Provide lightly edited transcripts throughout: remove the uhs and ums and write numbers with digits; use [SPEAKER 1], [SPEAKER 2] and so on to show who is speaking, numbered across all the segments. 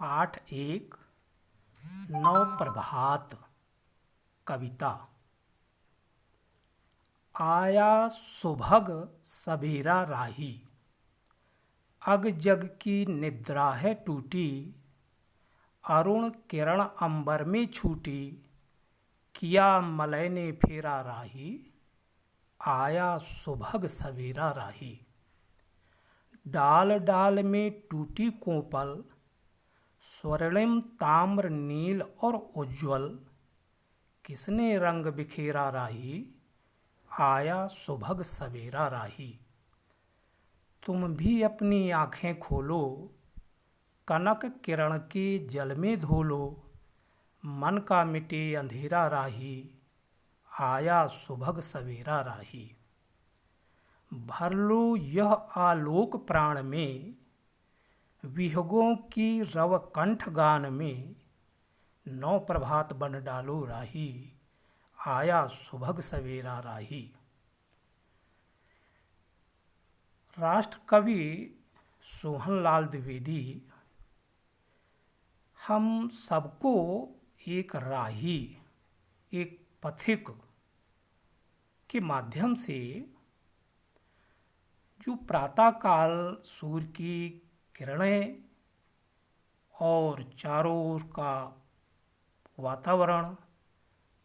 [SPEAKER 1] पाठ एक नव प्रभात कविता। आया सुभग सबेरा राही, अग जग की निद्रा है टूटी। अरुण किरण अंबर में छूटी, किया मलय ने फेरा राही। आया सुभग सबेरा राही। डाल डाल में टूटी कोपल, स्वर्णिम ताम्र नील और उज्ज्वल। किसने रंग बिखेरा राही, आया सुभग सवेरा राही। तुम भी अपनी आंखें खोलो, कनक किरण के जल में धोलो। मन का मिटे अंधेरा राही, आया सुभग सवेरा राही। भर लो यह आलोक प्राण में, विहगों की रव कंठ गान में। नौ प्रभात बन डालो राही, आया सुभग सवेरा राही। राष्ट्र कवि सोहनलाल द्विवेदी हम सबको एक राही, एक पथिक के माध्यम से जो प्रातःकाल सूर्य की किरणें और चारों ओर का वातावरण,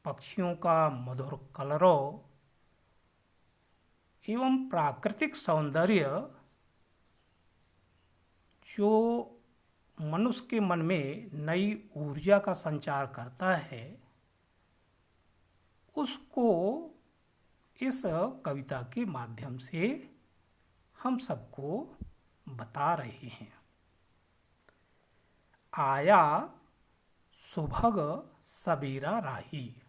[SPEAKER 1] पक्षियों का मधुर कलरव एवं प्राकृतिक सौंदर्य जो मनुष्य के मन में नई ऊर्जा का संचार करता है, उसको इस कविता के माध्यम से हम सबको बता रहे हैं। आया सुभग सबेरा राही।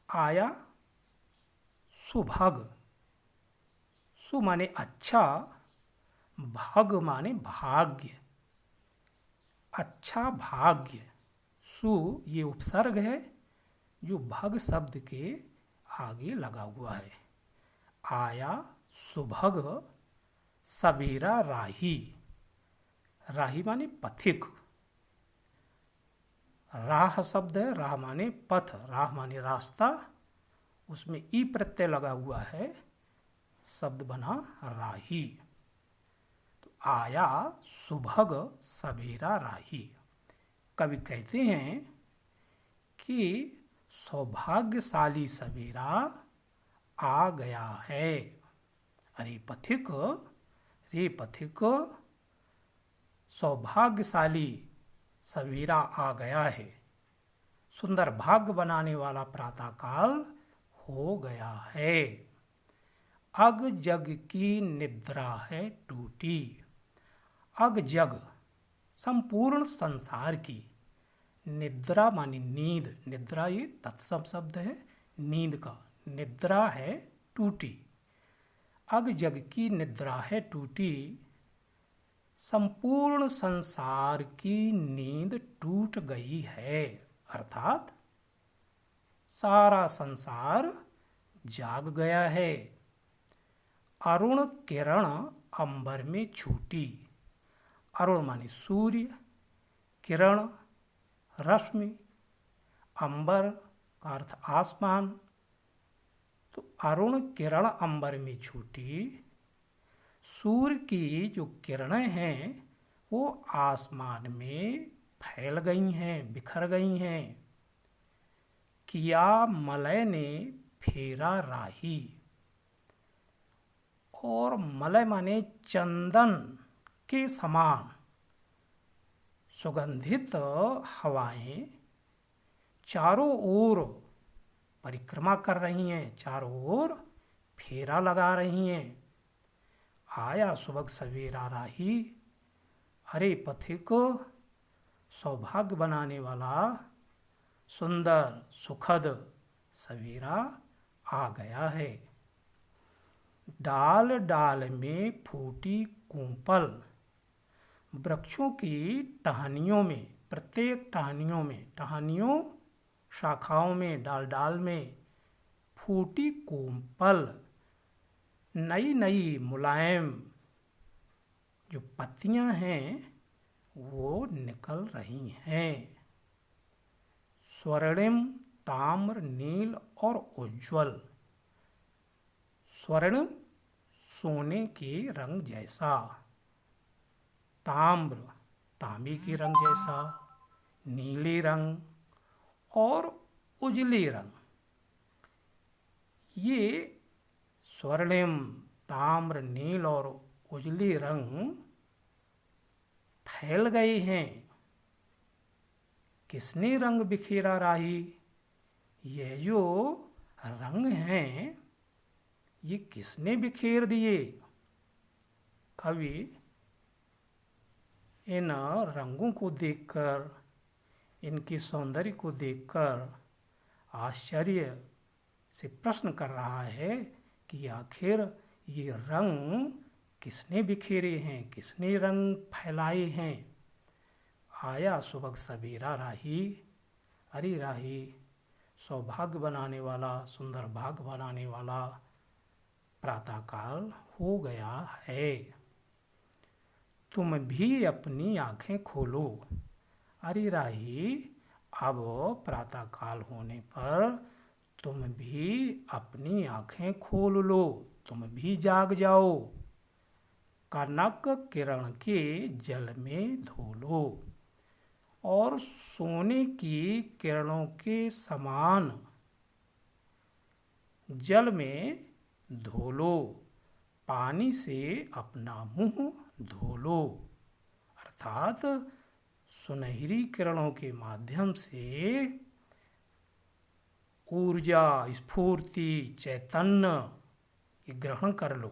[SPEAKER 1] आया सुभग, सु माने अच्छा, भग माने भाग्य, अच्छा भाग्य। सु ये उपसर्ग है जो भग शब्द के आगे लगा हुआ है। आया सुभग सबेरा राही। राही माने पथिक। राह शब्द है, राह माने पथ, राह माने रास्ता, उसमें ई प्रत्यय लगा हुआ है, शब्द बना राही। तो आया सुभग सबेरा राही। कवि कहते हैं कि सौभाग्यशाली सवेरा आ गया है। अरे पथिक, रे पथिक, सौभाग्यशाली सवेरा आ गया है। सुंदर भाग्य बनाने वाला प्रातःकाल हो गया है। अग जग की निद्रा है टूटी। अग जग संपूर्ण संसार की, निद्रा मानी नींद, निद्रा ये तत्सम शब्द है नींद का, निद्रा है टूटी। अग जग की निद्रा है टूटी, संपूर्ण संसार की नींद टूट गई है। अर्थात सारा संसार जाग गया है। अरुण किरण अंबर में छूटी। अरुण माने सूर्य, किरण रश्मि, अंबर का अर्थ आसमान। तो अरुण किरण अंबर में छूटी। सूर्य की जो किरणें हैं वो आसमान में फैल गई हैं, बिखर गई हैं। किया मलय ने फेरा राही। और मलय माने चंदन के समान सुगंधित हवाएं चारों ओर परिक्रमा कर रही हैं, चारों ओर फेरा लगा रही हैं। आया सुबह सवेरा राही। अरे पथिक, सौभाग्य बनाने वाला सुंदर सुखद सवेरा आ गया है। डाल डाल में फूटी कुंपल। वृक्षों की टहनियों में, प्रत्येक टहनियों में, टहनियों शाखाओं में, डाल डाल में फूटी कोमपल, नई नई मुलायम जो पत्तियां हैं वो निकल रही हैं। स्वर्णिम, ताम्र, नील और उज्ज्वल। स्वर्णिम सोने के रंग जैसा, ताम्र तांबे के रंग जैसा, नीले रंग और उजले रंग। ये स्वर्णिम, ताम्र, नील और उजले रंग फैल गए हैं। किसने रंग बिखेरा राही? यह जो रंग हैं ये किसने बिखेर दिए? कवि इन रंगों को देखकर, इनके सौंदर्य को देखकर आश्चर्य से प्रश्न कर रहा है कि आखिर ये रंग किसने बिखेरे हैं, किसने रंग फैलाए हैं। आया सुबह सवेरा राही, अरे राही सौभाग्य बनाने वाला, सुंदर भाग्य बनाने वाला प्रातःकाल हो गया है। तुम भी अपनी आंखें खोलो। अरे राही अब प्रातःकाल होने पर तुम भी अपनी आंखें खोल लो, तुम भी जाग जाओ। कनक किरण के जल में धो लो और सोने की किरणों के समान जल में धो लो। पानी से अपना मुंह धो लो। अर्थात सुनहरी किरणों के माध्यम से ऊर्जा, स्फूर्ति, चैतन्य ये ग्रहण कर लो।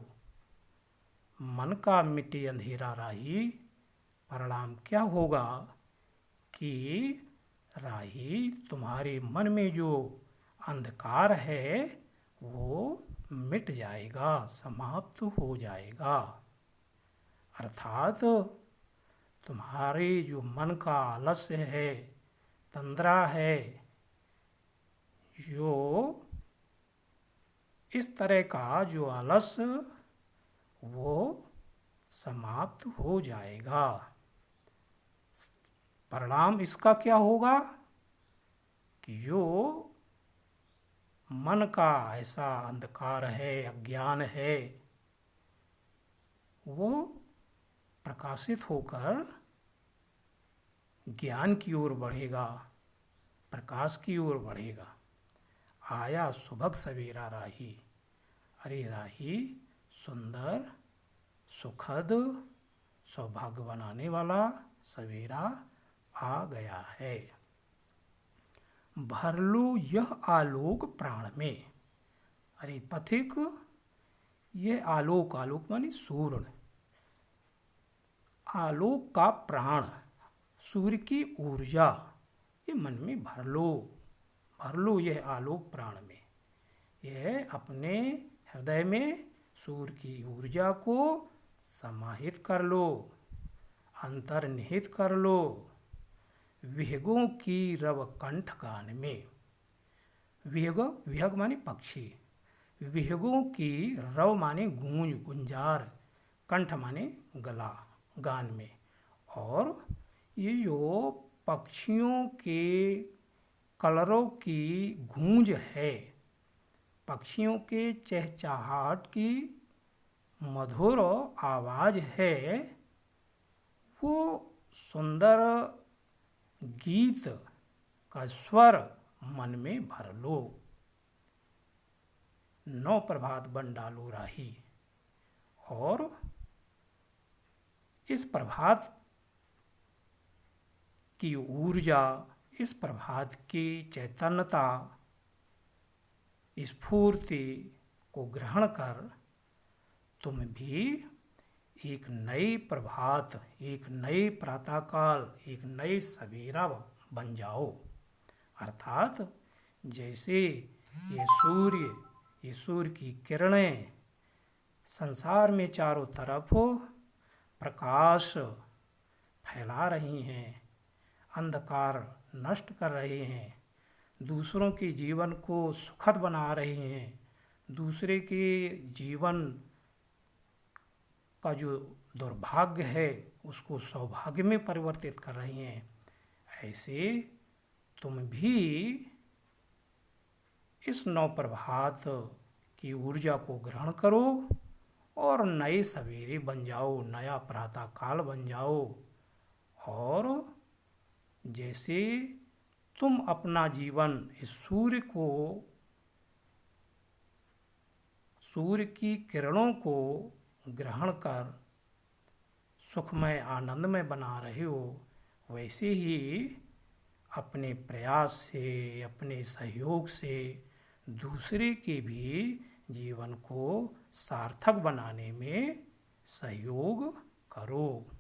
[SPEAKER 1] मन का मिटे अंधेरा राही, परिणाम क्या होगा कि राही तुम्हारे मन में जो अंधकार है वो मिट जाएगा, समाप्त हो जाएगा। अर्थात तुम्हारे जो मन का आलस्य है, तंद्रा है, जो इस तरह का जो आलस्य वो समाप्त हो जाएगा। परिणाम इसका क्या होगा कि जो मन का ऐसा अंधकार है, अज्ञान है, वो प्रकाशित होकर ज्ञान की ओर बढ़ेगा, प्रकाश की ओर बढ़ेगा। आया सुबह सवेरा राही, अरे राही सुंदर, सुखद, सौभाग्य बनाने वाला सवेरा आ गया है। भर लो यह आलोक प्राण में। अरे पथिक, ये आलोक, आलोक माने सूर्य, आलोक का प्राण, सूर्य की ऊर्जा ये मन में भर लो यह आलोक प्राण में। यह अपने हृदय में सूर्य की ऊर्जा को समाहित कर लो, अंतर्निहित कर लो। विहगों की रव कंठ गान में। विहग, विहग माने पक्षी, विहगों की रव माने गूंज, गुंजार, कंठ माने गला, गान में। और ये जो पक्षियों के कलरों की गूंज है, पक्षियों के चहचहाट की मधुर आवाज है, वो सुंदर गीत का स्वर मन में भर लो। नौ प्रभात बन डालो राही। और इस प्रभात की ऊर्जा, इस प्रभात की चैतन्यता, स्फूर्ति को ग्रहण कर तुम भी एक नए प्रभात, एक नए प्रातःकाल, एक नए सवेरा बन जाओ। अर्थात जैसे ये सूर्य की किरणें संसार में चारों तरफ प्रकाश फैला रही हैं, अंधकार नष्ट कर रहे हैं, दूसरों के जीवन को सुखद बना रहे हैं, दूसरे के जीवन का जो दुर्भाग्य है उसको सौभाग्य में परिवर्तित कर रही हैं, ऐसे तुम भी इस नवप्रभात की ऊर्जा को ग्रहण करो और नए सवेरे बन जाओ, नया प्रातः काल बन जाओ। और जैसे तुम अपना जीवन इस सूर्य की किरणों को ग्रहण कर सुखमय आनंद में बना रहे हो, वैसे ही अपने प्रयास से, अपने सहयोग से दूसरे के भी जीवन को सार्थक बनाने में सहयोग करो।